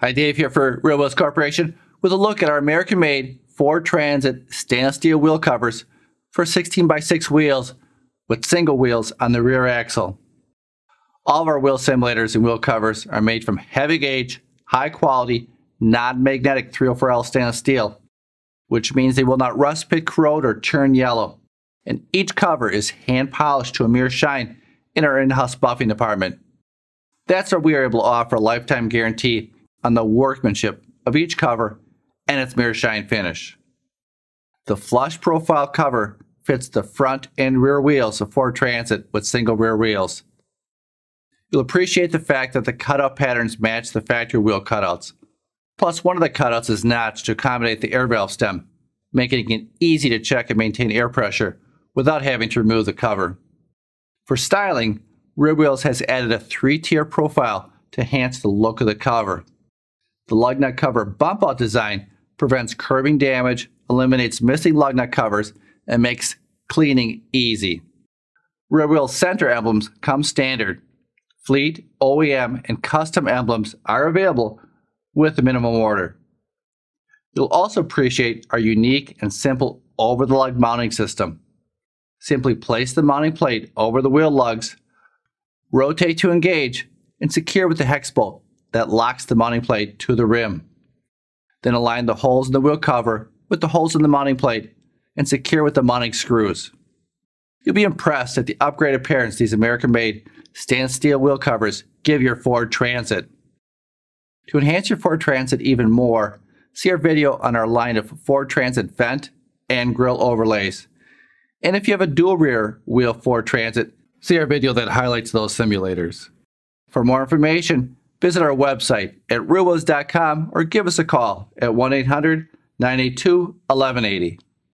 Hi, Dave here for Real Wheels Corporation with a look at our American-made Ford Transit stainless steel wheel covers for 16x6 wheels with single wheels on the rear axle. All of our wheel simulators and wheel covers are made from heavy gauge, high quality, non-magnetic 304L stainless steel, which means they will not rust, pit, corrode, or turn yellow. And each cover is hand polished to a mere shine in our in-house buffing department. That's why we are able to offer a lifetime guarantee on the workmanship of each cover and its mirror shine finish. The flush profile cover fits the front and rear wheels of Ford Transit with single rear wheels. You'll appreciate the fact that the cutout patterns match the factory wheel cutouts. Plus, one of the cutouts is notched to accommodate the air valve stem, making it easy to check and maintain air pressure without having to remove the cover. For styling, Rear Wheels has added a 3-tier profile to enhance the look of the cover. The lug nut cover bump out design prevents curbing damage, eliminates missing lug nut covers, and makes cleaning easy. Rear Wheel center emblems come standard. Fleet, OEM, and custom emblems are available with the minimum order. You'll also appreciate our unique and simple over-the-lug mounting system. Simply place the mounting plate over the wheel lugs, rotate to engage, and secure with the hex bolt that locks the mounting plate to the rim. Then align the holes in the wheel cover with the holes in the mounting plate and secure with the mounting screws. You'll be impressed at the upgraded appearance these American-made stainless steel wheel covers give your Ford Transit. To enhance your Ford Transit even more, see our video on our line of Ford Transit vent and grille overlays. And if you have a dual rear wheel Ford Transit, see our video that highlights those simulators. For more information, visit our website at realwheels.com or give us a call at 1-800-982-1180.